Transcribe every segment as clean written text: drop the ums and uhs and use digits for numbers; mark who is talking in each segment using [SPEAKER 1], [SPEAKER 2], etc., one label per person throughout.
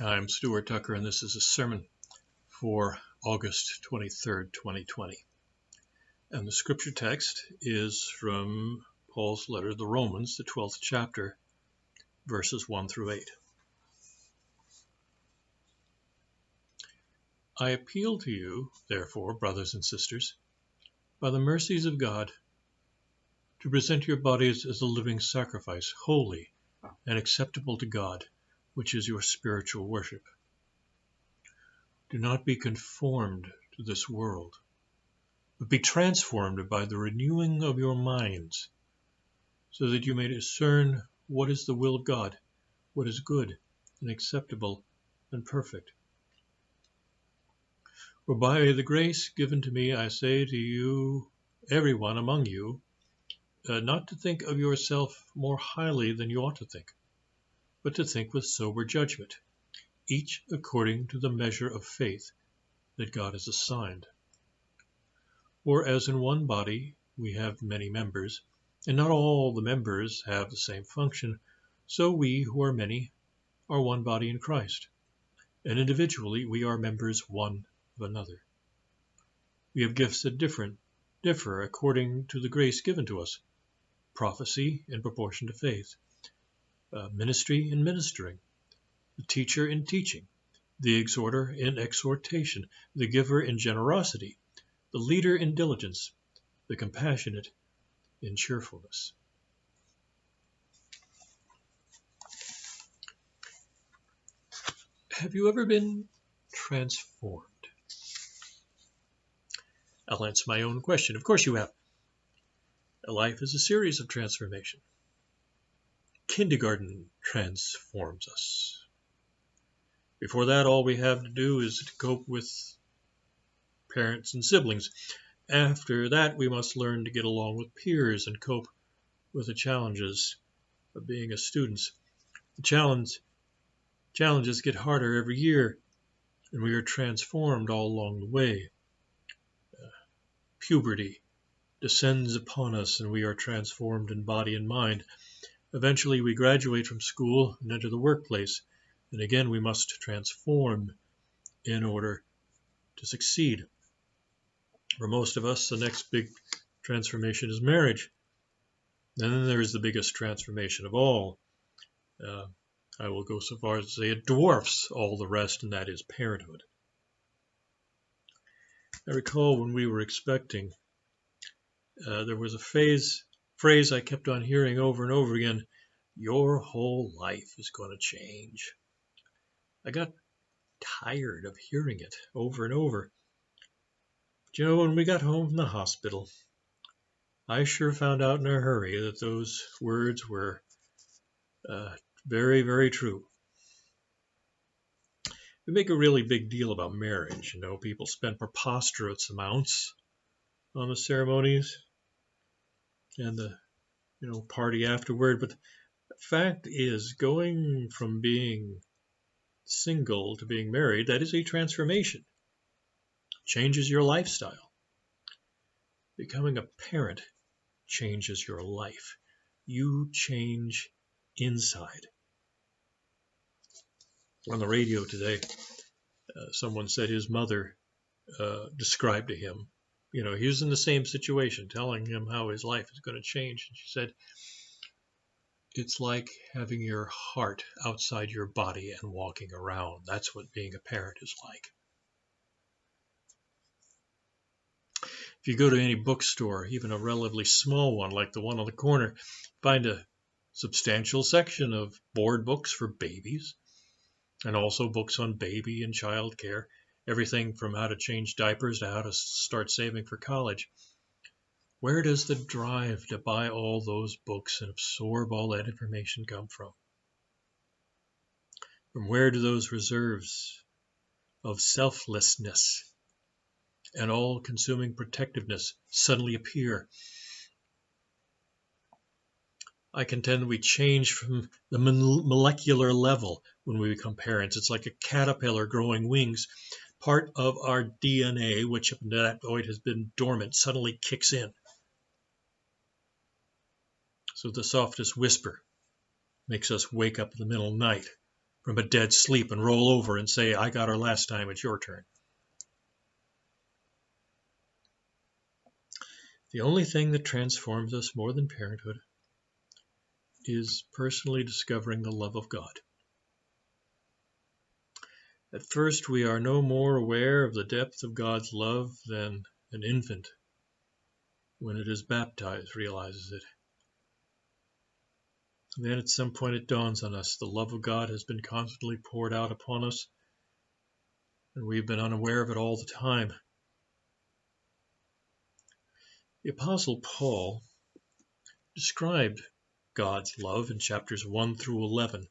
[SPEAKER 1] I'm Stuart Tucker, and this is a sermon for August 23rd, 2020. And the scripture text is from Paul's letter to the Romans, the 12th chapter, verses 1 through 8. I appeal to you, therefore, brothers and sisters, by the mercies of God, to present your bodies as a living sacrifice, holy and acceptable to God, which is your spiritual worship. Do not be conformed to this world, but be transformed by the renewing of your minds, so that you may discern what is the will of God, what is good and acceptable and perfect. For by the grace given to me, I say to you, everyone among you, not to think of yourself more highly than you ought to think, but to think with sober judgment, each according to the measure of faith that God has assigned. For as in one body we have many members, and not all the members have the same function, so we who are many are one body in Christ, and individually we are members one of another. We have gifts that differ according to the grace given to us: prophecy in proportion to faith, ministry in ministering, the teacher in teaching, the exhorter in exhortation, the giver in generosity, the leader in diligence, the compassionate in cheerfulness. Have you ever been transformed? I'll answer my own question. Of course you have. Life is a series of transformation. Kindergarten transforms us. Before that, all we have to do is to cope with parents and siblings. After that, we must learn to get along with peers and cope with the challenges of being a student. The challenges get harder every year, and we are transformed all along the way. Puberty descends upon us, and we are transformed in body and mind. Eventually, we graduate from school and enter the workplace, and again we must transform in order to succeed. For most of us, the next big transformation is marriage. And then there is the biggest transformation of all. I will go so far as to say it dwarfs all the rest, and that is parenthood. I recall when we were expecting, there was a phrase I kept on hearing over and over again: your whole life is going to change. I got tired of hearing it over and over. But when we got home from the hospital, I sure found out in a hurry that those words were very, very true. We make a really big deal about marriage. People spend preposterous amounts on the ceremonies and the party afterward. But the fact is, going from being single to being married, that is a transformation. Changes your lifestyle. Becoming a parent changes your life. You change inside. On the radio today, someone said his mother described to him, he was in the same situation, telling him how his life is going to change. And she said, it's like having your heart outside your body and walking around. That's what being a parent is like. If you go to any bookstore, even a relatively small one like the one on the corner, find a substantial section of board books for babies, and also books on baby and child care, everything from how to change diapers to how to start saving for college. Where does the drive to buy all those books and absorb all that information come from? From where do those reserves of selflessness and all-consuming protectiveness suddenly appear? I contend we change from the molecular level when we become parents. It's like a caterpillar growing wings. Part of our DNA, which up to that point has been dormant, suddenly kicks in. So the softest whisper makes us wake up in the middle of the night from a dead sleep and roll over and say, I got her last time, it's your turn. The only thing that transforms us more than parenthood is personally discovering the love of God. At first, we are no more aware of the depth of God's love than an infant, when it is baptized, realizes it. And then at some point it dawns on us the love of God has been constantly poured out upon us, and we've been unaware of it all the time. The Apostle Paul described God's love in chapters 1 through 11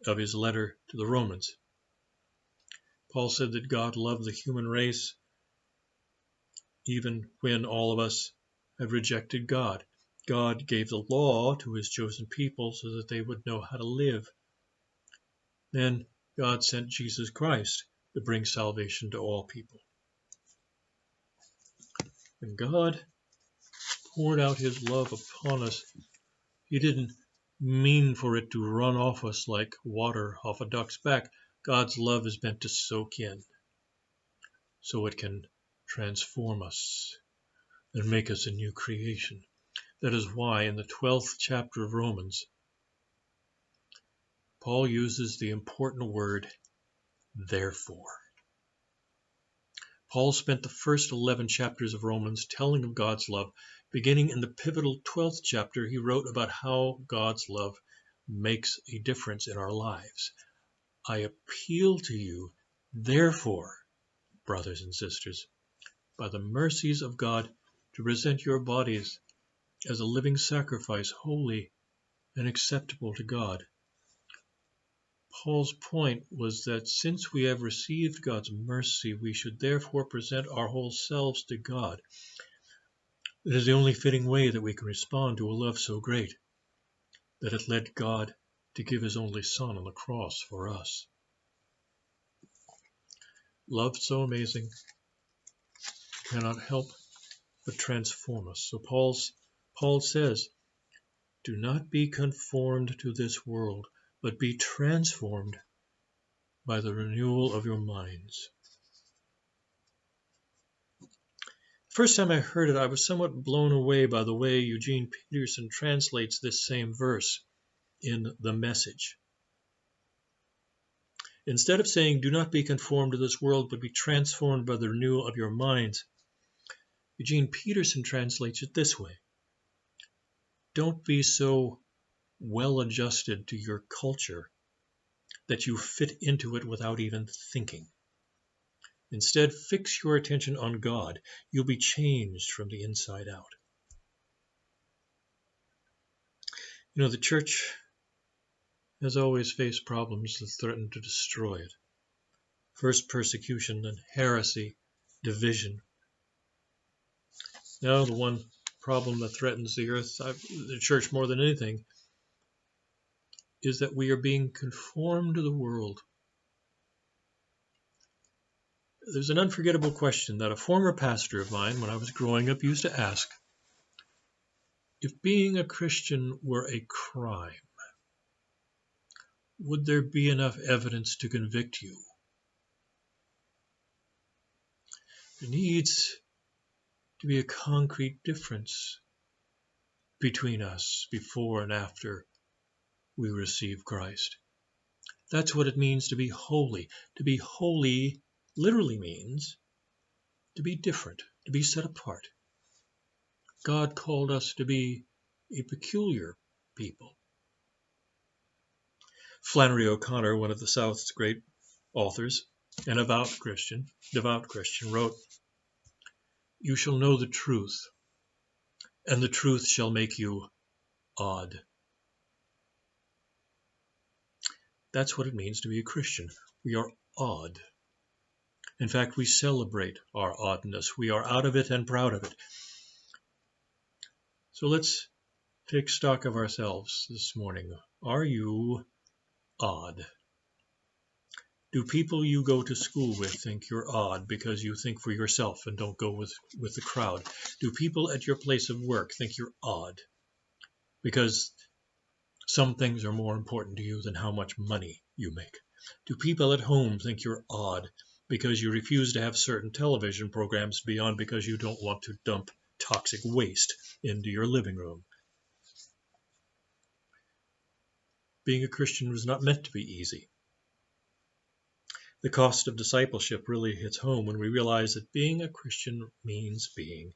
[SPEAKER 1] of his letter to the Romans. Paul said that God loved the human race even when all of us had rejected God. God gave the law to his chosen people so that they would know how to live. Then God sent Jesus Christ to bring salvation to all people. When God poured out his love upon us, he didn't mean for it to run off us like water off a duck's back. God's love is meant to soak in so it can transform us and make us a new creation. That is why in the 12th chapter of Romans, Paul uses the important word, therefore. Paul spent the first 11 chapters of Romans telling of God's love. Beginning in the pivotal 12th chapter, he wrote about how God's love makes a difference in our lives. I appeal to you, therefore, brothers and sisters, by the mercies of God, to present your bodies as a living sacrifice, holy and acceptable to God. Paul's point was that since we have received God's mercy, we should therefore present our whole selves to God. It is the only fitting way that we can respond to a love so great that it led God to give his only Son on the cross for us. Love so amazing cannot help but transform us. So Paul says, do not be conformed to this world, but be transformed by the renewal of your minds. First time I heard it, I was somewhat blown away by the way Eugene Peterson translates this same verse in The Message. Instead of saying, do not be conformed to this world, but be transformed by the renewal of your minds, Eugene Peterson translates it this way. Don't be so well adjusted to your culture that you fit into it without even thinking. Instead, fix your attention on God. You'll be changed from the inside out. You know, the church has always faced problems that threaten to destroy it. First persecution, then heresy, division. Now the one problem that threatens the earth, the church more than anything, is that we are being conformed to the world. There's an unforgettable question that a former pastor of mine, when I was growing up, used to ask. If being a Christian were a crime, would there be enough evidence to convict you? There needs to be a concrete difference between us before and after we receive Christ. That's what it means to be holy. To be holy literally means to be different, to be set apart. God called us to be a peculiar people. Flannery O'Connor, one of the South's great authors, an devout Christian, wrote, "You shall know the truth, and the truth shall make you odd." That's what it means to be a Christian. We are odd. In fact, we celebrate our oddness. We are out of it and proud of it. So let's take stock of ourselves this morning. Are you odd? Do people you go to school with think you're odd because you think for yourself and don't go with the crowd? Do people at your place of work think you're odd because Some things are more important to you than how much money you make. Do people at home think you're odd because you refuse to have certain television programs beyond because you don't want to dump toxic waste into your living room? Being a Christian was not meant to be easy. The cost of discipleship really hits home when we realize that being a Christian means being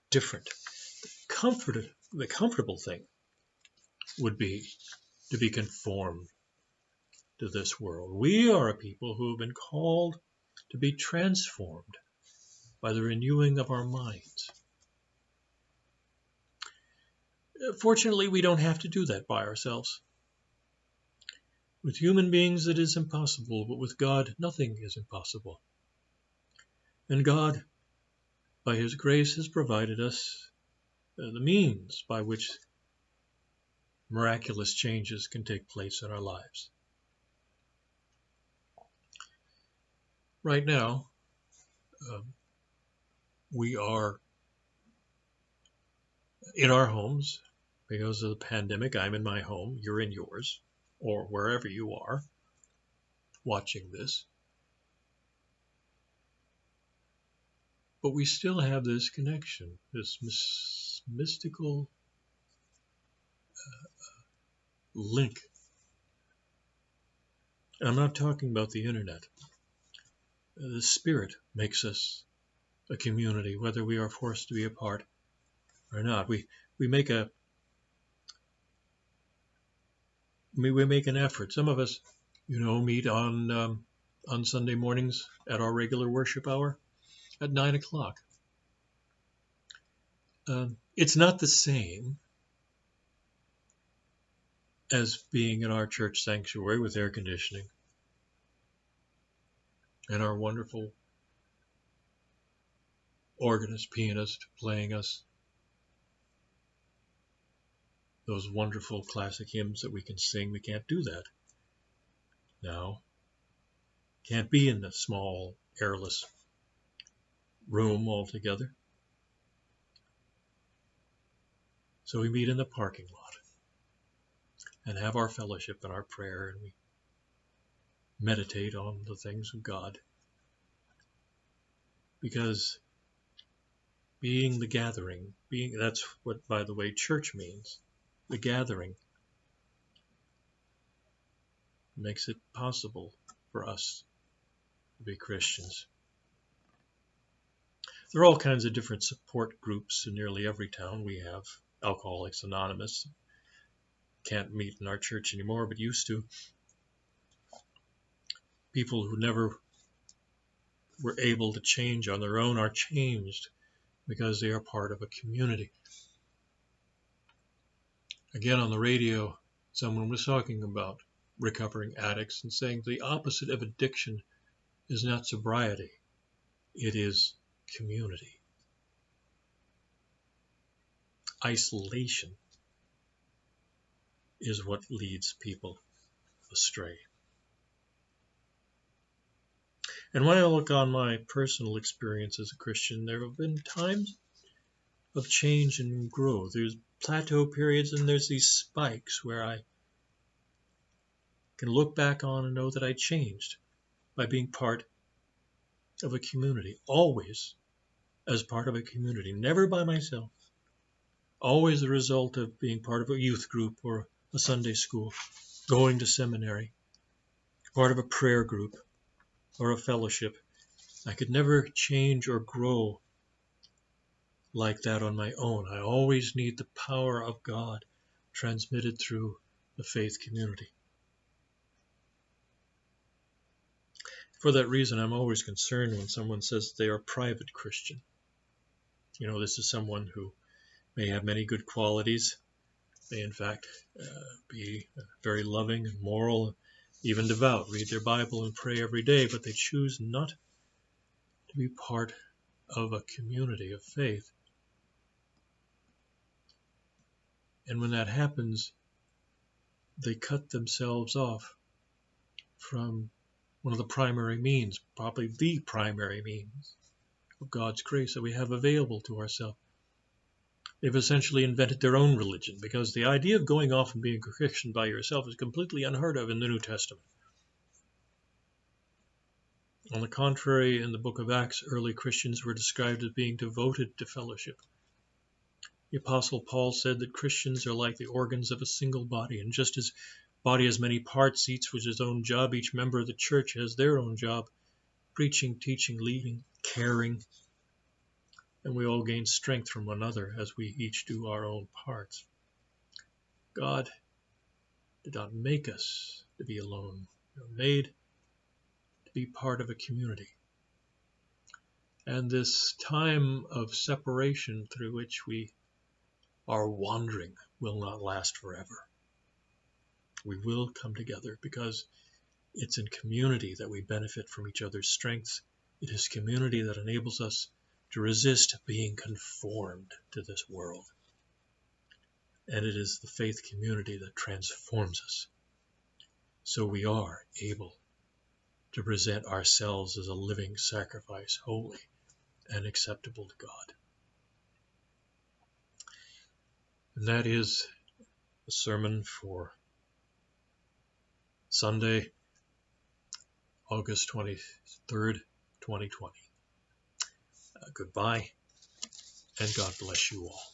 [SPEAKER 1] different. The comfortable thing would be to be conformed to this world. We are a people who have been called to be transformed by the renewing of our minds. Fortunately, we don't have to do that by ourselves. With human beings, it is impossible, but with God, nothing is impossible. And God, by His grace, has provided us the means by which miraculous changes can take place in our lives. Right now, we are in our homes because of the pandemic. I'm in my home, you're in yours, or wherever you are watching this. But we still have this connection, this mystical link. And I'm not talking about the internet. The Spirit makes us a community, whether we are forced to be apart or not. We make an effort. Some of us, meet on Sunday mornings at our regular worship hour at 9 o'clock. It's not the same as being in our church sanctuary with air conditioning and our wonderful organist, pianist playing us those wonderful classic hymns that we can sing. We can't do that now. Can't be in the small, airless room altogether. So we meet in the parking lot and have our fellowship and our prayer, and we meditate on the things of God. Because being the gathering, that's what, by the way, church means. The gathering makes it possible for us to be Christians. There are all kinds of different support groups in nearly every town. We have Alcoholics Anonymous. Can't meet in our church anymore, but used to. People who never were able to change on their own are changed because they are part of a community. Again, on the radio, someone was talking about recovering addicts and saying the opposite of addiction is not sobriety, it is community. Isolation is what leads people astray. And when I look on my personal experience as a Christian, there have been times of change and growth. There's plateau periods and there's these spikes where I can look back on and know that I changed by being part of a community, always as part of a community, never by myself, always the result of being part of a youth group or a Sunday school, going to seminary, part of a prayer group or a fellowship. I could never change or grow like that on my own. I always need the power of God transmitted through the faith community. For that reason, I'm always concerned when someone says they are a private Christian. This is someone who may have many good qualities, may in fact be very loving and moral, even devout, read their Bible and pray every day, but they choose not to be part of a community of faith. And when that happens, they cut themselves off from one of the primary means, probably the primary means of God's grace that we have available to ourselves. They've essentially invented their own religion, because the idea of going off and being a Christian by yourself is completely unheard of in the New Testament. On the contrary, in the book of Acts, early Christians were described as being devoted to fellowship. The Apostle Paul said that Christians are like the organs of a single body, and just as body has many parts, each with his own job, each member of the church has their own job, preaching, teaching, leading, caring, and we all gain strength from one another as we each do our own parts. God did not make us to be alone. We were made to be part of a community. And this time of separation through which we are wandering will not last forever. We will come together because it's in community that we benefit from each other's strengths. It is community that enables us to resist being conformed to this world. And it is the faith community that transforms us, so we are able to present ourselves as a living sacrifice, holy and acceptable to God. And that is the sermon for Sunday, August 23rd, 2020. Goodbye, and God bless you all.